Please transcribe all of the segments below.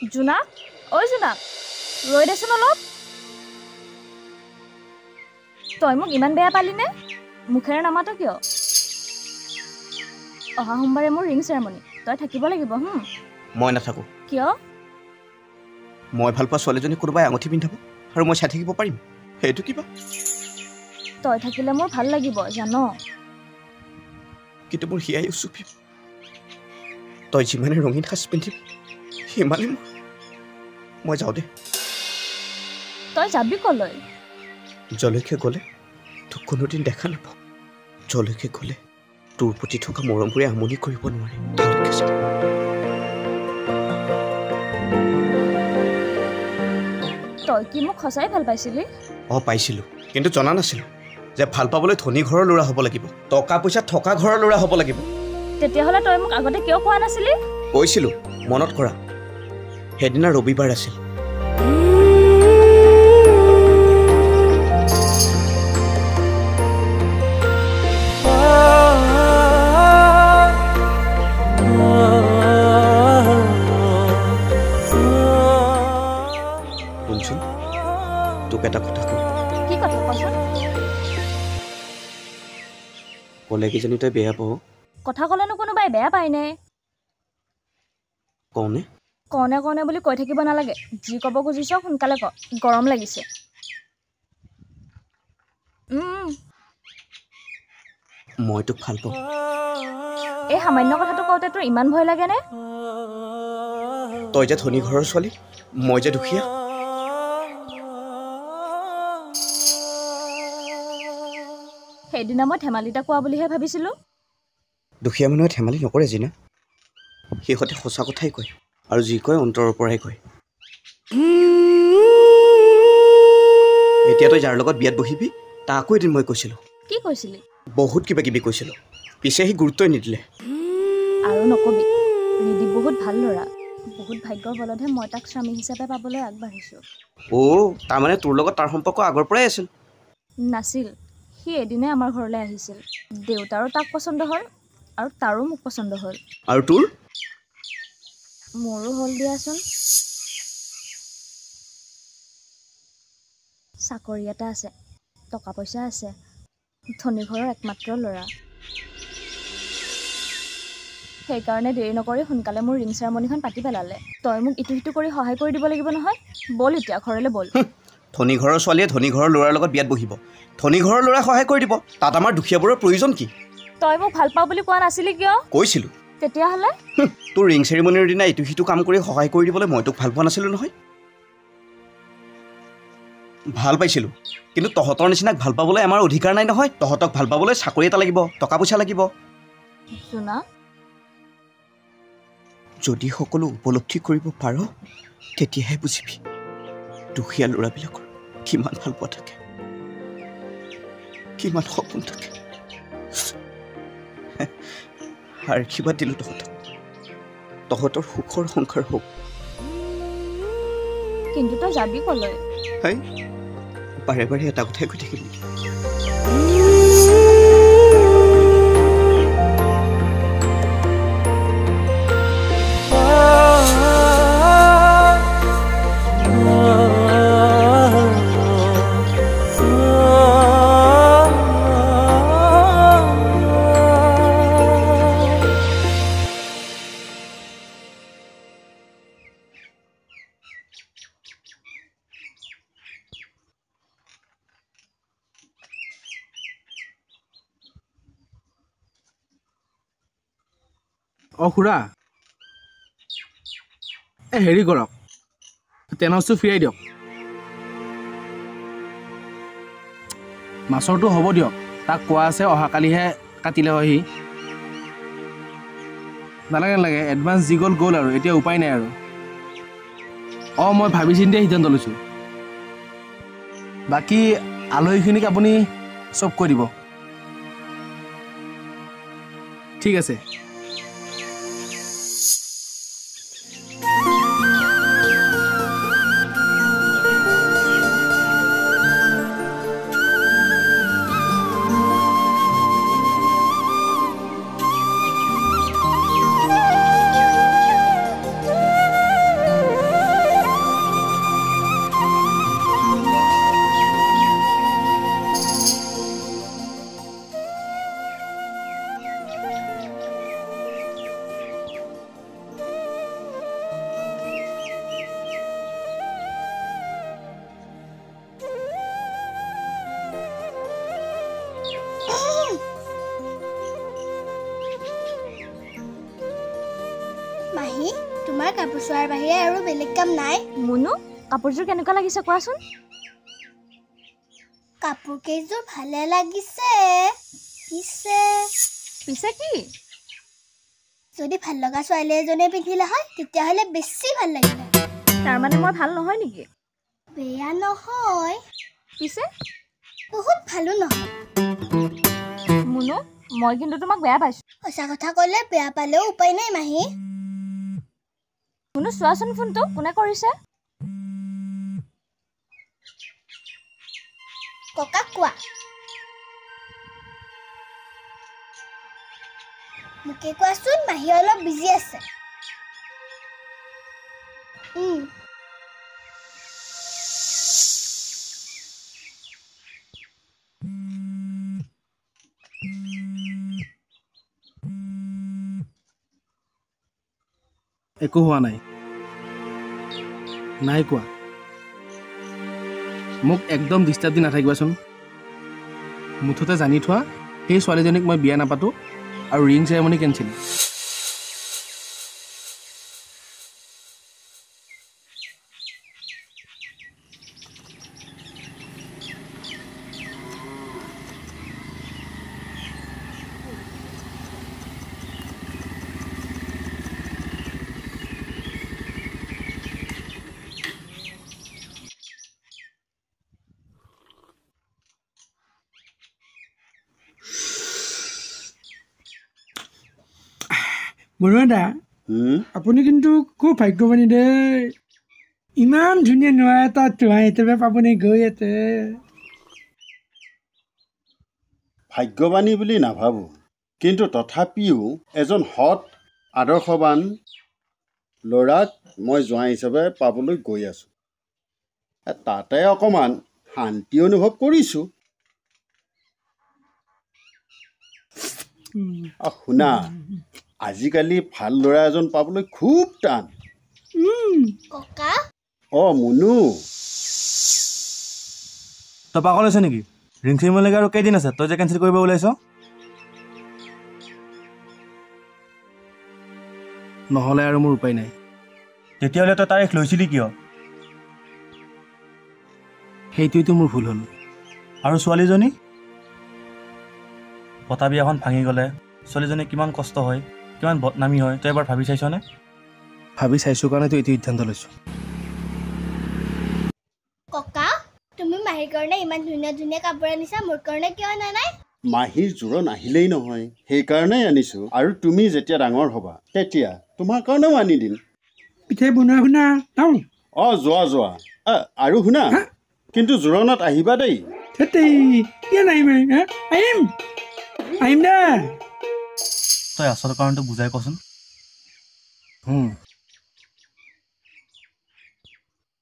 জোনা ঐ জোনা ৰৈ দেচোন অলপ তই মোক ইমান বেয়া পালিনে মুখেৰে নামাত কিয় অহা সোমবাৰে মোৰ ৰিং চেৰেমনি তই থাকিব লাগিব মই নাথাকো কিয় মই ভাল পোৱা ছোৱালীজনী কোনোবাই আঙুঠি পিন্ধাব আৰু মই চাই থাকিব পাৰিম সেইটো কিবা তই থাকিলে মোৰ ভাল লাগিব জান কিন্তু মোৰ হিয়াই উচুপি তই যিমানে ৰঙীন সাজ পিন্ধিবি সিমানে মই যাওঁ দে তই যাবি কলৈ জলৈকে গ'লে তোক কোনোদিন দেখা নাপাওঁ জলৈকে গ'লে তোৰ প্ৰতি থকা মৰমবোৰে আমনি কৰিব নোৱাৰে তালৈকে যাওঁ তই কি মোক সঁচাই ভাল পাইছিলি পাইছিলোঁ কিন্তু জনা নাছিলোঁ যে ভাল পাবলৈ ধনী ঘৰৰ ল'ৰা হ'ব লাগিব টকা পইচা থকা ঘৰৰ ল'ৰা হ'ব লাগিব তেতিয়াহ'লে তই মোক আগতে কিয় কোৱা নাছিলি কৈছিলোঁ মনত কৰা সেইদিনা ৰবিবাৰ আছিল শুনচোন তোক এটা কথা কওঁ কি কথা কচোন ক'লে কিজানি তই বেয়া পাৱ কথা ক'লেনো কোনোবাই বেয়া পায়নে কওঁনে কওঁনে কওঁনে বুলি কৈ থাকিব নালাগে যি ক'ব খুজিছ সোনকালে ক গৰম লাগিছে মই তোক ভাল পাওঁ এই সামান্য কথাটো কওঁতে তোৰ ইমান ভয় লাগেনে তই যে ধনী ঘৰৰ ছোৱালী মই যে দুখীয়া সেইদিনা মই ধেমালিটা কোৱা বুলিহে ভাবিছিলোঁ দুখীয়া মানুহে ধেমালি নকৰে জিনা সিহঁতে সঁচা কথাই কয় আৰু যি কয় অন্তৰৰ পৰাই কয় এতিয়া তই যাৰ লগত বিয়াত বহিবি তাকো এদিন মই কৈছিলোঁ কি কৈছিলি বহুত কিবা কিবি কৈছিলোঁ পিছে সি গুৰুত্বই নিদিলে আৰু নকবি ৰিদি বহুত ভাল ল'ৰা বহুত ভাগ্যৰ বলতহে মই তাক স্বামী হিচাপে পাবলৈ আগবাঢ়িছোঁ তাৰমানে তোৰ লগত তাৰ সম্পৰ্ক আগৰ পৰাই আছিল নাছিল সি এদিনে আমাৰ ঘৰলৈ আহিছিল দেউতাৰো তাক পচন্দ হ'ল আৰু তাৰো মোক পচন্দ হ'ল আৰু তোৰ মোৰো হ'ল দিয়াচোন চাকৰি এটা আছে টকা পইচা আছে ধনী ঘৰৰ একমাত্ৰ ল'ৰা সেইকাৰণে দেৰি নকৰি সোনকালে মোৰ ৰিং চেৰেমনিখন পাতি পেলালে তই মোক ইটো সিটো কৰি সহায় কৰি দিব লাগিব নহয় ব'ল এতিয়া ঘৰলৈ ব'ল ধনী ঘৰৰ ছোৱালীয়ে ধনী ঘৰৰ ল'ৰাৰ লগত বিয়াত বহিব ধনী ঘৰৰ ল'ৰাই সহায় কৰি দিব তাত আমাৰ দুখীয়াবোৰৰ প্ৰয়োজন কি তই মোক ভাল পাওঁ বুলি কোৱা নাছিলি কিয় কৈছিলোঁ তেতিয়াহ'লে তোৰ ৰিং চেৰিমনিৰ দিনা ইটো সিটো কাম কৰি সহায় কৰি দিবলৈ মই তোক ভাল পোৱা নাছিলোঁ নহয় ভাল পাইছিলোঁ কিন্তু তহঁতৰ নিচিনাক ভাল পাবলৈ আমাৰ অধিকাৰ নাই নহয় তহঁতক ভাল পাবলৈ চাকৰি এটা লাগিব টকা পইচা লাগিব শুনা যদি সকলো উপলব্ধি কৰিব পাৰ তেতিয়াহে বুজিবি দুখীয়া ল'ৰাবিলাকৰ কিমান ভাল পোৱা থাকে কিমান সপোন থাকে আশীৰ্বাদ দিলোঁ তহঁতৰ সুখৰ সংসাৰ হওক কিন্তু তই যাবি কলৈ বাৰে বাৰে এটা কথাই কৈ থাকিলি খুৰা হেৰি কৰক টেনচটো ফিৰাই দিয়ক মাছৰটো হ'ব দিয়ক তাক কোৱা আছে অহাকালিহে কাটিলে হয় সি নালাগে এডভান্স যি গ'ল আৰু এতিয়া উপায় নাই আৰু মই ভাবি চিন্তিয়ে সিদ্ধান্ত লৈছোঁ বাকী আলহীখিনিক আপুনি চব কৈ দিব ঠিক আছে তোমাৰ কাপোৰ চোৱাৰ বাহিৰে আৰু বেলেগ কাম নাই? মুনু কাপোৰযোৰ কেনেকুৱা লাগিছে কোৱাচোন কাপোৰ কেইযোৰ ভালে লাগিছে, পিছে কি যদি ভাল লগা ছোৱালী এজনীয়ে পিন্ধিলে হয় তেতিয়াহ'লে বেছি ভাল লাগিলে। তাৰমানে মই ভাল নহয় নেকি বেয়া নহয়, পিছে বহুত ভালো নহয়। মুনু মই কিন্তু তোমাক বেয়া পাইছোঁ সঁচা কথা ক'লে বেয়া পালেও উপায় নাই মাহী। মুনু চোৱাচোন ফোনটো কোনে কৰিছে ককাক কোৱা। মোকে কোৱাচোন, মাহী অলপ বিজি আছে। একো হোৱা নাই নাই কোৱা মোক একদম ডিষ্টাৰ্ব দি নাথাকিবাচোন মুঠতে জানি থোৱা সেই ছোৱালীজনীক মই বিয়া নাপাতো আৰু ৰিং চেৰেমনি কেঞ্চেল বৰুৱা দা আপুনি কিন্তু খুব ভাগ্যৱানী দেই ইমান ধুনীয়া নোৱা এটা তোহাই একেবাৰে পাবনে গৈ ইয়াতে ভাগ্যৱানী বুলি নাভাবোঁ কিন্তু তথাপিও এজন সৎ আদৰ্শৱান ল'ৰাক মই জোঁৱাই হিচাপে পাবলৈ গৈ আছোঁ তাতে অকণমান শান্তি অনুভৱ কৰিছোঁ শুনা আজিকালি ভাল ল'ৰা এজন পাবলৈ খুব টান ককা মুনু তই পাগল হৈছে নেকি ৰিং চেৰিমনিলৈকে আৰু কেইদিন আছে তই যে কেঞ্চেল কৰিব ওলাইছ নহ'লে আৰু মোৰ উপায় নাই তেতিয়াহ'লে তই তাৰিখ লৈছিলি কিয় সেইটোৱেতো মোৰ ভুল হ'ল আৰু ছোৱালীজনী পতা বিয়াখন ভাঙি গ'লে ছোৱালীজনী কিমান কষ্ট হয় কিমান বদনামী হয় তই এবাৰ ভাবি চাইছনে ভাবি চাইছোঁ কাৰণেতো এইটো সিদ্ধান্ত লৈছোঁ ককা তুমি মাহীৰ কাৰণে ইমান ধুনীয়া ধুনীয়া কাপোৰ আনিছা মোৰ কাৰণে কিয় অনা নাই মাহীৰ জোৰণ আহিলেই নহয় সেইকাৰণেই আনিছোঁ আৰু তুমি যেতিয়া ডাঙৰ হ'বা তেতিয়া তোমাৰ কাৰণেও আনি দিম পিঠে বনোৱা শুনা তাও যোৱা আৰু শুনা কিন্তু জোৰণত আহিবা দেই থেতেই কিয় নাহিম আহিম আহিম দে তই আচল কাৰণটো বুজাই কচোন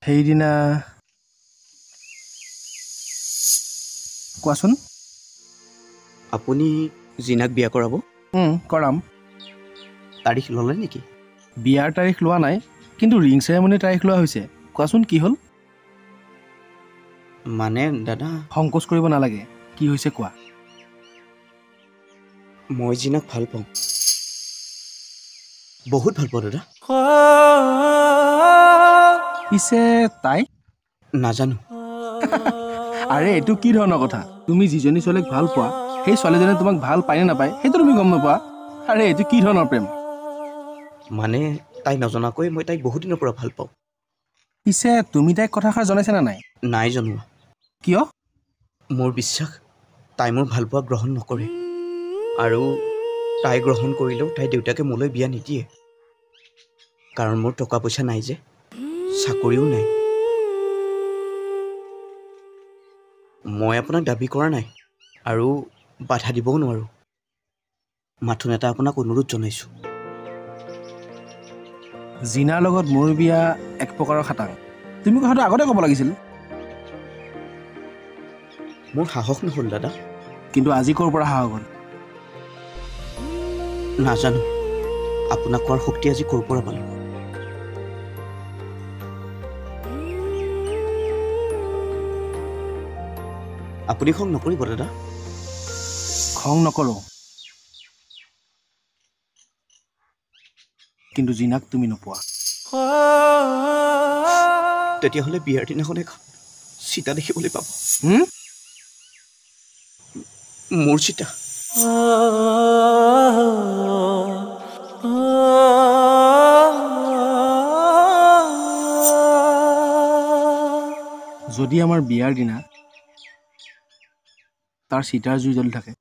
সেইদিনা কোৱাচোন আপুনি জিনাক বিয়া কৰাব কৰাম তাৰিখ ল'লে নেকি বিয়াৰ তাৰিখ লোৱা নাই কিন্তু ৰিং চেৰেমনিৰ তাৰিখ লোৱা হৈছে কোৱাচোন কি হ'ল মানে দাদা সংকোচ কৰিব নালাগে কি হৈছে কোৱা মই জিনাক ভাল পাওঁ বহুত ভাল পাওঁ দাদা পিছে তাই নাজানো আৰে এইটো কি ধৰণৰ কথা তুমি যিজনী ছোৱালীক ভাল পোৱা সেই ছোৱালীজনীয়ে তোমাক ভাল পায় নে নাপায় সেইটো তুমি গম নোপোৱা আৰে এইটো কি ধৰণৰ প্ৰেম মানে তাই নজনাকৈ মই তাইক বহুত দিনৰ পৰা ভাল পাওঁ পিছে তুমি তাইক কথাষাৰ জনাইছানে নাই নাই জনোৱা কিয় মোৰ বিশ্বাস তাই মোৰ ভাল পোৱা গ্ৰহণ নকৰে আৰু তাই গ্ৰহণ কৰিলেও তাই দেউতাকে মোলৈ বিয়া নিদিয়ে কাৰণ মোৰ টকা পইচা নাই যে চাকৰিও নাই মই আপোনাক দাবী কৰা নাই আৰু বাধা দিবও নোৱাৰোঁ মাথোন এটা আপোনাক অনুৰোধ জনাইছোঁ জিনাৰ লগত মোৰ বিয়া এক প্ৰকাৰৰ খাটাং তুমি কথাটো আগতে ক'ব লাগিছিল মোৰ সাহস নহ'ল দাদা কিন্তু আজি ক'ৰ পৰা সাহস হ'ল নাজানো আপোনাক কোৱাৰ শক্তি আজি ক'ৰ পৰা পালোঁ আপুনি খং নকৰিব দাদা খং নকৰোঁ কিন্তু জিনাক তুমি নোপোৱা তেতিয়াহ'লে বিয়াৰ দিনাখন এখন চিতা দেখিবলৈ পাব। মোৰ চিতা। যদি আমাৰ বিয়াৰ দিনা তাৰ চিতাৰ জুই জ্বলি থাকে,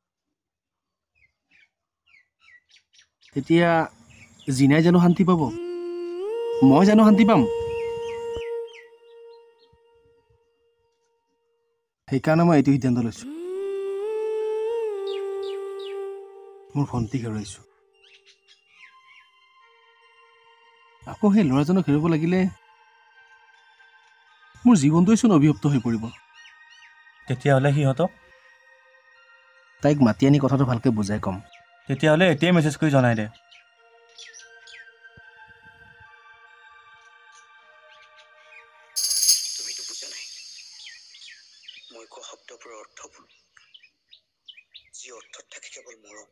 তেতিয়া জিনাই জানো শান্তি পাব? মই জানো শান্তি পাম? সেইকাৰণে মই এইটো সিদ্ধান্ত লৈছো, মোৰ ভণ্টিক হেৰুৱাইছো, আকৌ সেই ল'ৰাজনক হেৰুৱাব লাগিলে মোৰ জীৱনটোৱেচোন অভিশপ্ত হৈ পৰিব। তেতিয়াহ'লে সিহঁতক তাইক মাতি আনি কথাটো ভালকৈ বুজাই ক'ম। তেতিয়াহ'লে এতিয়াই মেছেজ কৰি জনাই দে। তুমিতো বুজা নাই মই কোৱা শব্দবোৰৰ অৰ্থবোৰ, যি অৰ্থত থাকে কেৱল মৰম।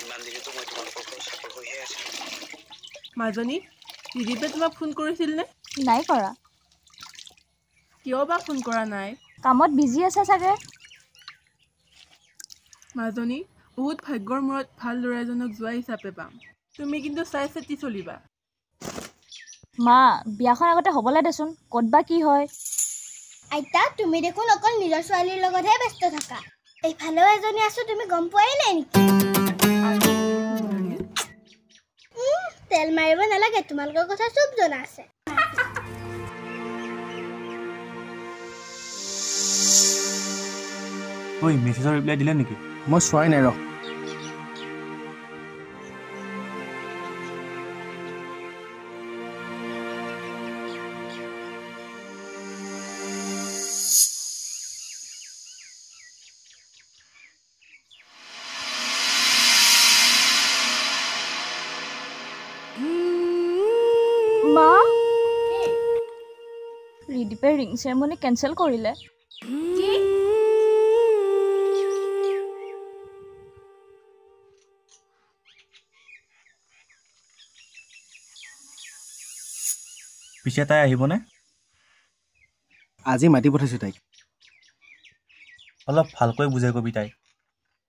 ইমান দিনেতো মই তোমালোকৰ ঘৰৰ চাকৰ হৈহে আছিলো। মাজনী, দিলীপে তোমাক ফোন কৰিছিল নে? নাই কৰা। কিয় বা ফোন কৰা নাই? কামত বিজি আছে চাগে। মাজনী, বহুত ভাগ্যৰ মূৰত ভাল ল'ৰা এজনক যোৱা হিচাপে পাম। তুমি কিন্তু চাই চিতি চলিবা। মা, বিয়াখন আগতে হ'বলৈ দেচোন, ক'ত বা কি হয়। আইতা, তুমি দেখোন অকল নিজৰ ছোৱালীৰ লগতহে ব্যস্ত থাকা। এইফালেও এজনী আছো, তুমি গম পোৱাই নাই নেকি? তেল মাৰিব নালাগে, তোমালোকৰ কথা চব জনা আছে। ঐ, মেছেজৰ ৰিপ্লাই দিলে নেকি? মই চোৱাই নাই ৰ। মা, ৰিদীপে ৰিং চেৰেমনি কেঞ্চেল কৰিলে। পিছে তাই আহিবনে? আজি মাতি পঠাইছোঁ তাইক। অলপ ভালকৈ বুজাই কবি তাইক।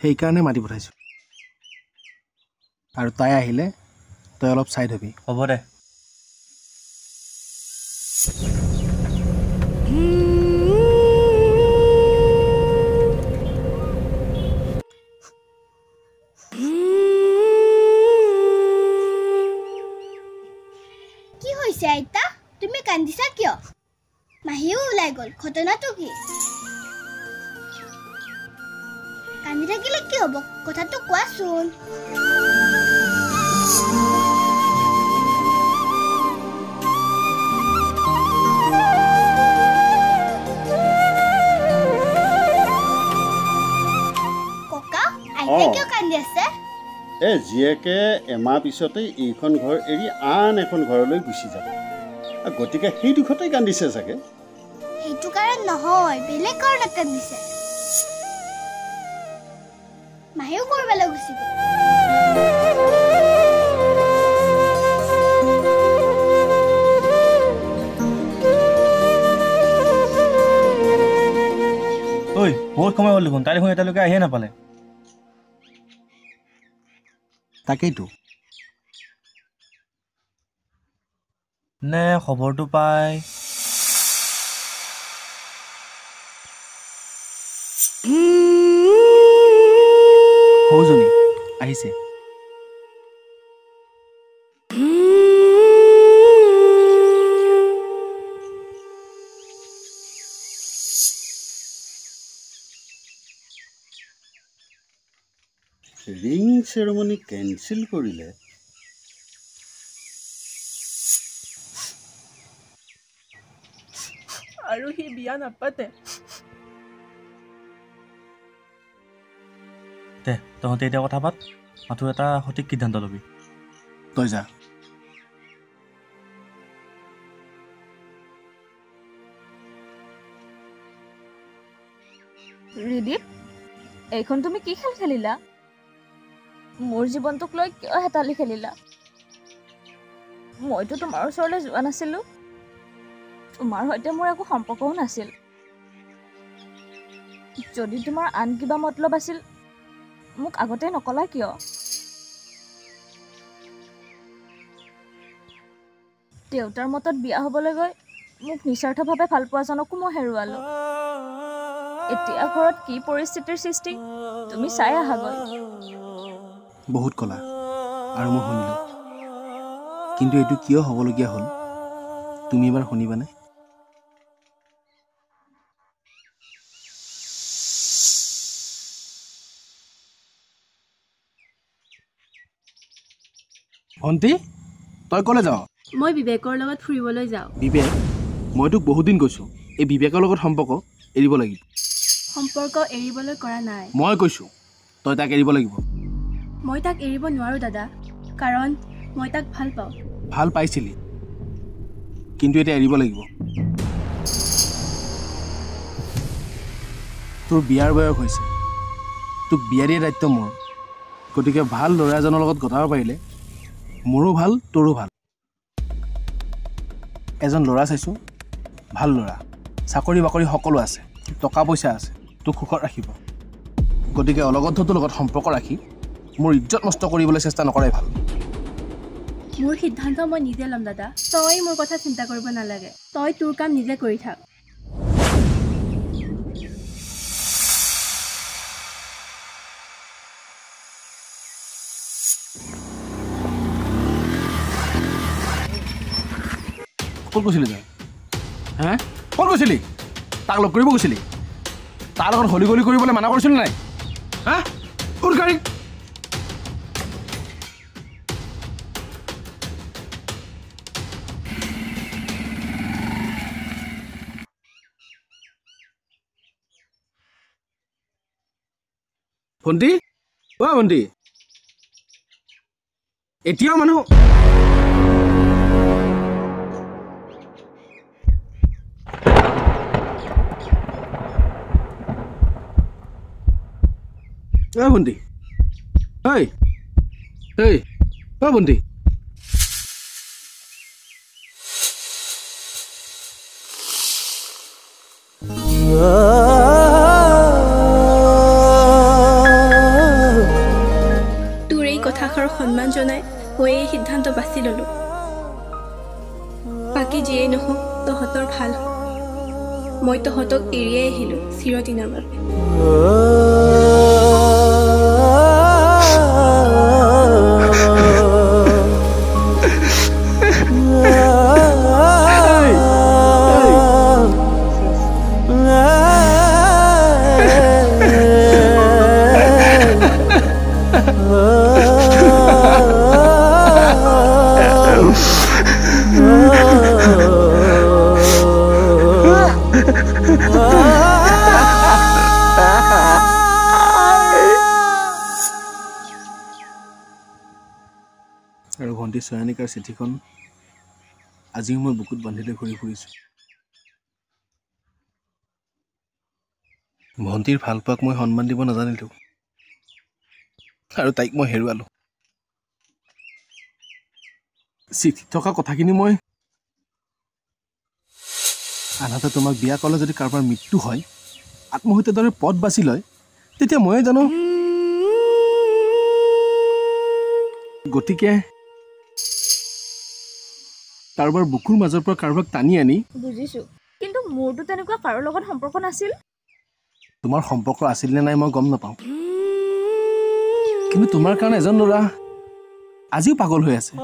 সেইকাৰণে মাতি পঠাইছোঁ, আৰু তাই আহিলে তই অলপ চাই থবি। হ'ব দে। কি হৈছে আইতা? তুমি কান্দিছা কিয়? মাহীও ওলাই গ'ল, ঘটনাটো কি? কান্দি থাকিলে কি হ'ব? কথাটো কোৱাচোন। ককা, আইতাই কিয় কান্দি আছে? এই জীয়েকে এমাহ পিছতেই এইখন ঘৰ এৰি আন এখন ঘৰলৈ গুচি যাব, গতিকে সেই দুখতেই কান্দিছে চাগে। সেইটো কাৰণ নহয়, বেলেগ কাৰণত কান্দিছে। মাহেও কৰবালৈ গুচি গ'ল। ঐ, বহুত সময় হ'ল দেখোন, তাই দেখোন এতিয়ালৈকে আহিয়ে নাপালে। তাকেইতো। নে খবৰটো পাই সৌজনী আহিছে। ৰিং চেৰেমনি কেঞ্চেল কৰিলে? আৰু সি বিয়া নাপাতে। দে, তহঁতে এতিয়া কথা পাত, মাথো এটা সঠিক সিদ্ধান্ত ল'বি। তই যা। ৰিদীপ, এইখন তুমি কি খেল খেলিলা? মোৰ জীৱনটোক লৈ কিয় হেতালি খেলিলা? মইতো তোমাৰ ওচৰলৈ যোৱা নাছিলোঁ। তোমাৰ সৈতে মোৰ একো সম্পৰ্কও নাছিল। যদি তোমাৰ আন কিবা মতলব আছিল মোক আগতে নকলা কিয়? দেউতাৰ মতত বিয়া হ'বলৈ গৈ মোক নিস্বাৰ্থভাৱে ভাল পোৱাজনকো মই হেৰুৱালো। এতিয়া ঘৰত কি পৰিস্থিতিৰ সৃষ্টি তুমি চাই আহাগৈ। বহুত ক'লা আৰু মই শুনিলোঁ, কিন্তু এইটো কিয় হ'বলগীয়া হ'ল তুমি এবাৰ শুনিবানে? ভণ্টি, তই ক'লে যাৱ? মই বিবেকৰ লগত ফুৰিবলৈ যাওঁ। বিবেক, মই তোক বহুত দিন কৈছোঁ এই বিবেকৰ লগত সম্পৰ্ক এৰিব লাগিব। সম্পৰ্ক এৰিবলৈ কৰা নাই। মই কৈছোঁ তই তাক এৰিব লাগিব। মই তাক এৰিব নোৱাৰোঁ দাদা, কাৰণ মই তাক ভাল পাওঁ। ভাল পাইছিলি, কিন্তু এতিয়া এৰিব লাগিব। তোৰ বিয়াৰ বয়স হৈছে, তোক বিয়া দিয়া দায়িত্ব মোৰ। গতিকে ভাল ল'ৰা এজনৰ লগত কটাব পাৰিলে মোৰো ভাল, তোৰো ভাল। এজন ল'ৰা চাইছোঁ, ভাল ল'ৰা, চাকৰি বাকৰি সকলো আছে, টকা পইচা আছে, তোক সুখত ৰাখিব। গতিকে অলগদ্ধটোৰ লগত সম্পৰ্ক ৰাখি মোৰ ইজ্জত নষ্ট কৰিবলৈ চেষ্টা নকৰাই ভাল। মোৰ সিদ্ধান্ত মই নিজে ল'ম দাদা, তই মোৰ কথা চিন্তা কৰিব নালাগে। তই তোৰ কাম নিজে কৰি থাক। ক'ত গৈছিলি তই? হে, ক'ত গৈছিলি? তাক লগ কৰিব গৈছিলি? তাৰ লগত হলি গলি কৰিবলৈ মানা কৰিছিলি নাই? হা, উঠ গাড়ী। ভণ্টি, অ' ভণ্টি, এতিয়াও মানুহ ভণ্টি, ঐ ঐ অ' ভণ্টি, তোৰ এই কথাষাৰ সন্মান জনাই মই এই সিদ্ধান্ত বাছি ল'লোঁ। বাকী যিয়েই নহওক তহঁতৰ ভাল হওক। মই তহঁতক এৰিয়াই আহিলোঁ চিৰদিনৰ বাবে। আৰু ভণ্টি ছয়ানিকাৰ চিঠিখন আজিও মই বুকুত বান্ধি লৈ ঘূৰি ফুৰিছোঁ। ভণ্টিৰ ভাল পোৱাক মই সন্মান দিব নাজানিলোঁ আৰু তাইক মই হেৰুৱালোঁ। চিঠিত থকা কথাখিনি মই আনহাতে তোমাক বিয়া ক'লে যদি কাৰোবাৰ মৃত্যু হয়, আত্মহত্যাৰ দৰে পথ বাছি লয়, তেতিয়া ময়ে জানো। গতিকে কাৰোবাৰ বুকুৰ মাজৰ পৰা কাৰোবাক টানি আনি বুজিছোঁ, কিন্তু মোৰতো তেনেকুৱা কাৰো লগত সম্পৰ্ক নাছিল। তোমাৰ সম্পৰ্ক আছিল নে নাই মই গম নাপাওঁ, কিন্তু তোমাৰ কাৰণে এজন ল'ৰা আজিও পাগল হৈ আছে।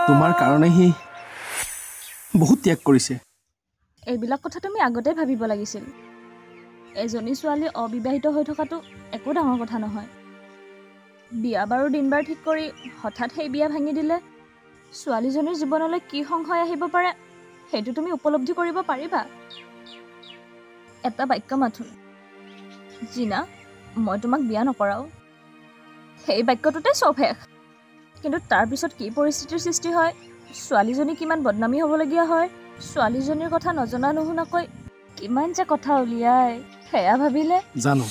তোমাৰ কাৰণে সি বহুত ত্যাগ কৰিছে। এইবিলাক কথা তুমি আগতে ভাবিব লাগিছিল। এজনী ছোৱালী অবিবাহিত হৈ থকাটো একো ডাঙৰ কথা নহয়। বিয়া বাৰু দিন বাৰ ঠিক কৰি হঠাৎ সেই বিয়া ভাঙি দিলে ছোৱালীজনীৰ জীৱনলৈ কি সংশয় আহিব পাৰে সেইটো তুমি উপলব্ধি কৰিব পাৰিবা। এটা বাক্য মাথো, জিনা, মই তোমাক বিয়া নকৰাও। সেই বাক্যটোতে চব শেষ। কিন্তু তাৰপিছত কি পৰিস্থিতিৰ সৃষ্টি হয়, ছোৱালীজনী কিমান বদনামী হ'বলগীয়া হয়, ছোৱালীজনীৰ কথা নজনা নুশুনাকৈ কিমান যে কথা উলিয়াই সেয়া ভাবিলে জানো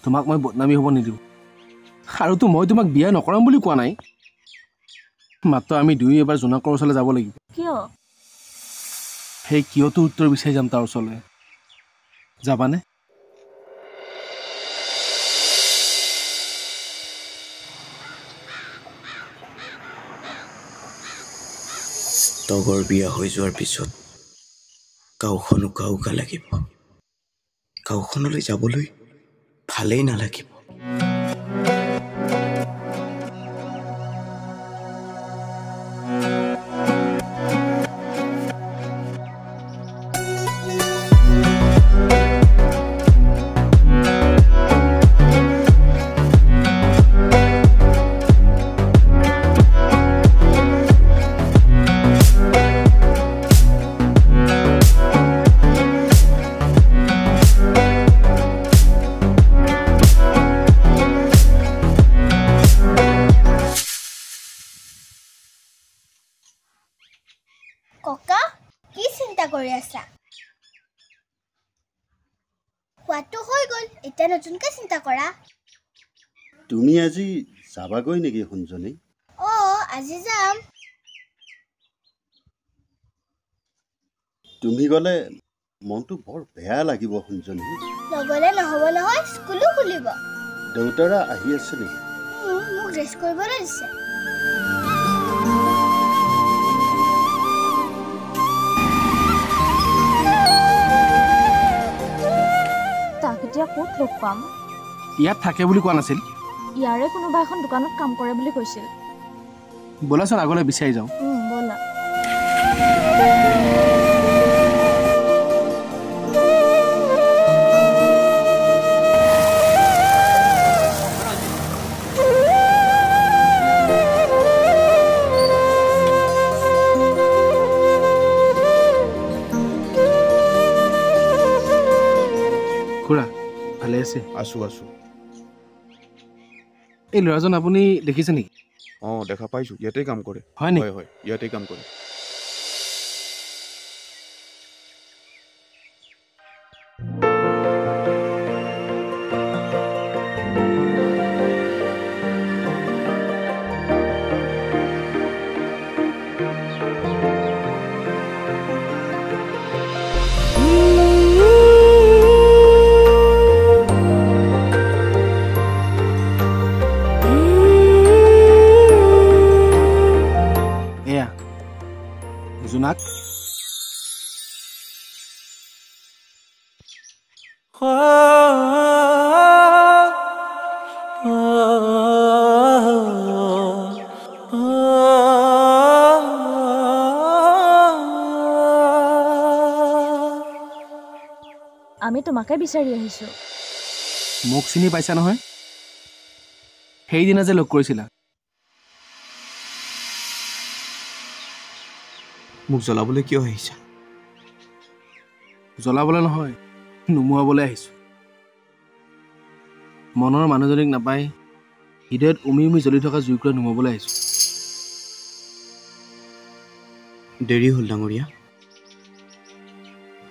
তোমাক মই বদনামী হ'ব নিদিওঁ আৰুতো মই তোমাক বিয়া নকৰাম বুলি কোৱা নাই মাত্ৰ আমি দুয়ো এবাৰ জোনাকৰ ওচৰলৈ যাব লাগিব কিয় সেই কিয়তো উত্তৰ বিচাৰি যাম তাৰ ওচৰলৈ যাবানে তগৰ বিয়া হৈ যোৱাৰ পিছত গাঁওখন উকা উকা লাগিব গাঁওখনলৈ যাবলৈ ভালেই নালাগিব ককা কি চিন্তা কৰি আছা খোৱাটো হৈ গ'ল এতিয়া নতুনকৈ চিন্তা কৰা তুমি আজি যাবাগৈ নেকি শুনজনী আজি যাম তুমি গ'লে মনটো বৰ বেয়া লাগিব শুনজনী নগ'লে নহ'ব নহয় স্কুলো খুলিব দেউতাৰা আহি আছে নেকি মোক ড্ৰেছ কৰিবলৈ দিছে তাক এতিয়া ক'ত লগ পাম ইয়াত থাকে বুলি কোৱা নাছিল ইয়াৰে কোনোবা এখন দোকানত কাম কৰে বুলি কৈছিল ব'লাচোন আগলৈ বিচাৰি যাওঁ ব'লা খুৰা ভালে আছে আছোঁ আছোঁ এই ল'ৰাজন আপুনি দেখিছে নেকি অঁ দেখা পাইছোঁ ইয়াতেই কাম কৰে হয় নেকি হয় ইয়াতেই কাম কৰে জোনাক আমি তোমাকে বিচাৰি আহিছোঁ মোক চিনি পাইছা নহয় সেইদিনা যে লগ কৰিছিলা মোক জ্বলাবলৈ কিয় আহিছা জ্বলাবলৈ নহয় নুমুৱাবলৈ আহিছোঁ মনৰ মানুহজনীক নাপাই হৃদয়ত উমি উমি জ্বলি থকা জুইকুৰা নুমুৱাবলৈ আহিছোঁ দেৰি হ'ল ডাঙৰীয়া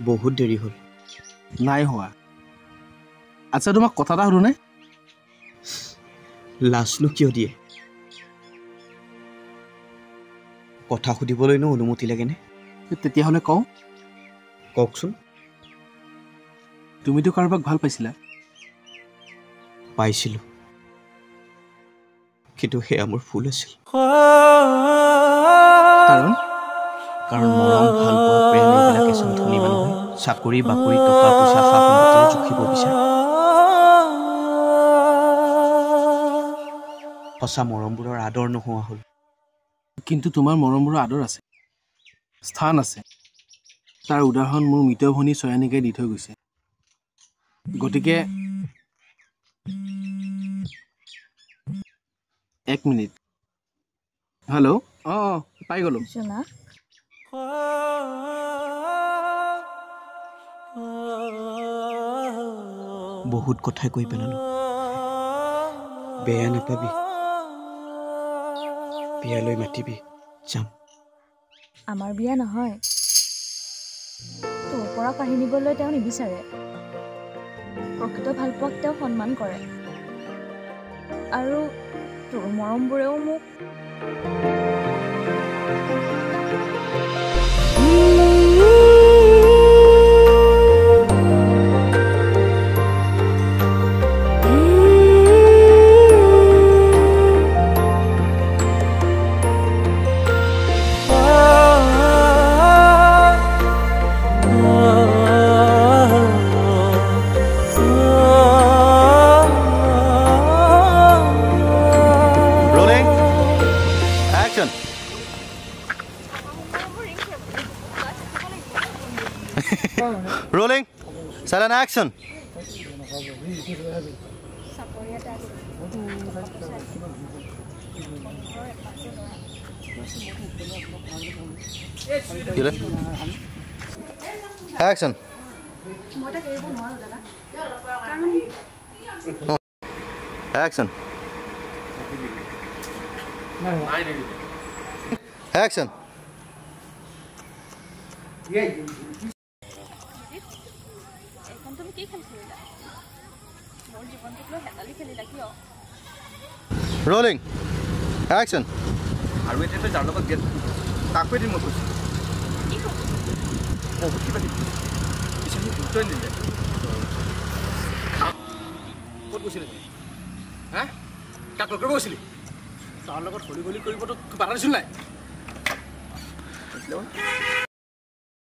বহুত দেৰি হ'ল নাই হোৱা আচ্ছা তোমাক কথা এটা সুধোনে লাজনো কিয় দিয়ে কথা সুধিবলৈনো অনুমতি লাগেনে তেতিয়াহ'লে কওঁ কওকচোন তুমিতো কাৰোবাক ভাল পাইছিলা পাইছিলোঁ কিন্তু সেয়া মোৰ ভুল আছিল কাৰণ মৰম ভাল পোৱা প্ৰেম এইবিলাক এজন ধনী মানুহে চাকৰি বাকৰি টকা পইচা সা সম্পত্তিৰে জুখিব বিচাৰে সঁচা মৰমবোৰৰ আদৰ নোহোৱা হ'ল কিন্তু তোমাৰ মৰমবোৰৰ আদৰ আছে স্থান আছে তাৰ উদাহৰণ মোৰ মৃত ভনী ছয়ানিকাই দি থৈ গৈছে গতিকে এক মিনিট হেল্ল' অঁ পাই গ'লোঁ জোনাক বহুত কথাই কৈ পেলালোঁ বেয়া নাপাবি বিয়ালৈ মাতিবি যাম আমাৰ বিয়া নহয়। তোৰ পৰা কাঢ়ি নিবলৈ তেওঁ নিবিচাৰে। প্ৰকৃত ভালপোৱাক তেওঁ সন্মান কৰে। আৰু তোৰ মৰমবোৰেও মোক Rolling. Silent action. Action. Action. Action. Rolling. Action. আৰু এতিয়া যাৰ লগত বিয়াত তাকো এদিন মই কৈছোঁ বহুত কিবা কিবি গুৰুত্বই নিদিলে। ক'ত গৈছিলি হা? কাক লগ কৰিব গৈছিলি? তাৰ লগত হলি গলি কৰিবতো বাধা দিছিল নাই?